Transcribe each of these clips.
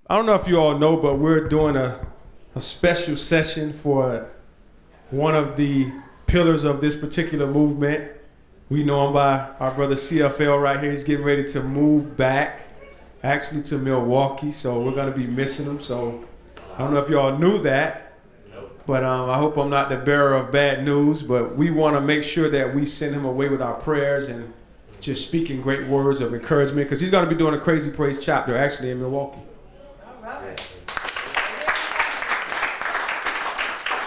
I don't know if you all know, but we're doing a special session for one of the pillars of this particular movement. We know him by our brother CFL right here. He's getting ready to move back, actually to Milwaukee, so we're going to be missing him. So I don't know if y'all knew that, but I hope I'm not the bearer of bad news, but we want to make sure that we send him away with our prayers and just speaking great words of encouragement, because he's going to be doing a Crazy Praise chapter actually in Milwaukee.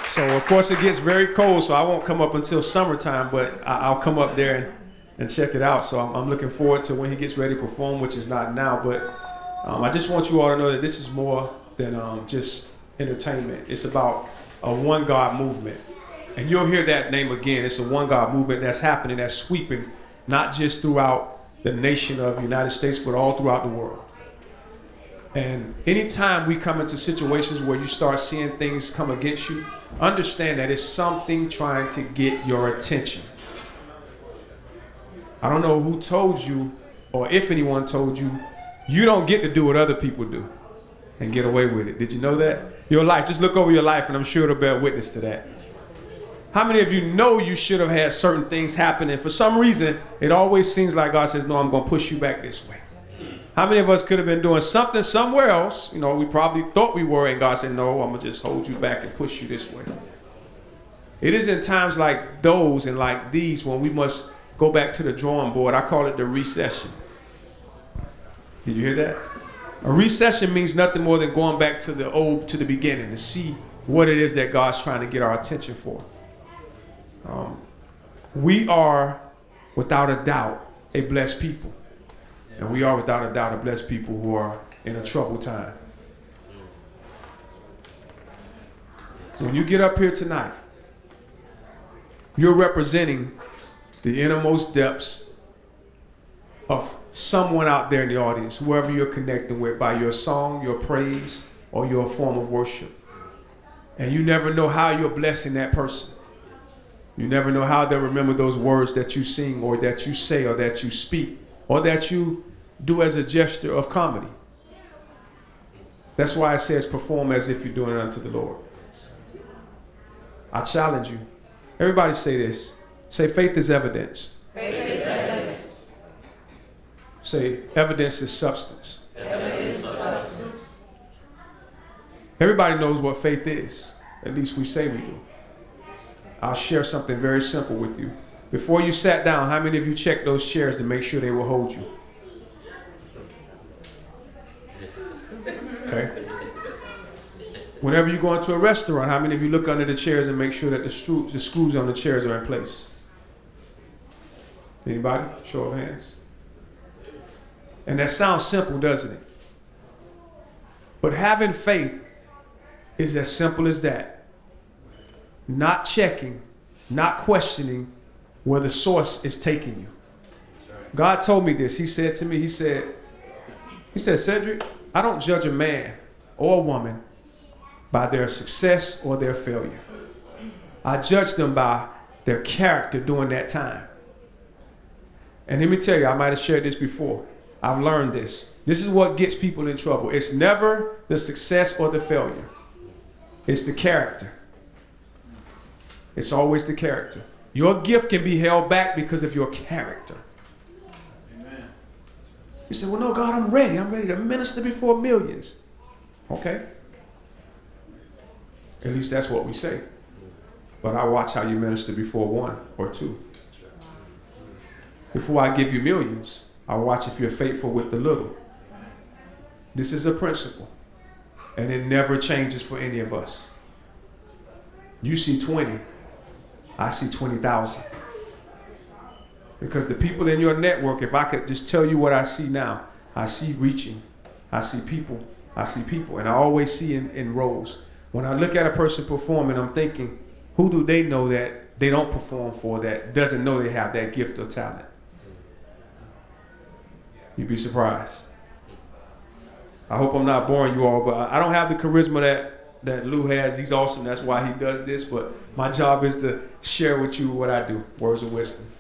So, of course, it gets very cold, so I won't come up until summertime, but I'll come up there and check it out. So I'm looking forward to when he gets ready to perform, which is not now. But I just want you all to know that this is more than just entertainment. It's about a one God movement. And you'll hear that name again. It's a one God movement that's happening, that's sweeping, not just throughout the nation of the United States, but all throughout the world. And anytime we come into situations where you start seeing things come against you, understand that it's something trying to get your attention. I don't know who told you, or if anyone told you, you don't get to do what other people do and get away with it. Did you know that? Your life, just look over your life, and I'm sure it'll bear witness to that. How many of you know you should have had certain things happen, and for some reason, it always seems like God says, no, I'm going to push you back this way. How many of us could have been doing something somewhere else? You know, we probably thought we were, and God said, no, I'm going to just hold you back and push you this way. It is in times like those and like these when we must go back to the drawing board. I call it the recession. Did you hear that? A recession means nothing more than going back to the beginning to see what it is that God's trying to get our attention for. We are, without a doubt, a blessed people. And we are, without a doubt, a blessed people who are in a troubled time. When you get up here tonight, you're representing the innermost depths of someone out there in the audience, whoever you're connecting with, by your song, your praise, or your form of worship. And you never know how you're blessing that person. You never know how they'll remember those words that you sing, or that you say, or that you speak, or that you do as a gesture of comedy. That's why it says perform as if you're doing it unto the Lord. I challenge you. Everybody say this. Say faith is evidence. Faith is evidence. Say evidence is substance. Evidence is substance. Everybody knows what faith is. At least we say we do. I'll share something very simple with you. Before you sat down, how many of you checked those chairs to make sure they will hold you? Okay. Whenever you go into a restaurant, how many of you look under the chairs and make sure that the screws on the chairs are in place? Anybody? Show of hands. And that sounds simple, doesn't it? But having faith is as simple as that. Not checking, not questioning where the source is taking you. God told me this. He said to me, he said, Cedric, I don't judge a man or a woman by their success or their failure. I judge them by their character during that time. And let me tell you, I might have shared this before. I've learned this. This is what gets people in trouble. It's never the success or the failure. It's the character. It's always the character. Your gift can be held back because of your character. Amen. You say, well, no, God, I'm ready. I'm ready to minister before millions. Okay. At least that's what we say. But I watch how you minister before one or two. Before I give you millions, I watch if you're faithful with the little. This is a principle. And it never changes for any of us. You see 20. I see 20,000. Because the people in your network, if I could just tell you what I see now, I see reaching. I see people. I see people. And I always see in rows. When I look at a person performing, I'm thinking, who do they know that they don't perform for, that doesn't know they have that gift or talent? You'd be surprised. I hope I'm not boring you all, but I don't have the charisma that Lou has. He's awesome. That's why he does this. But my job is to share with you what I do. Words of wisdom.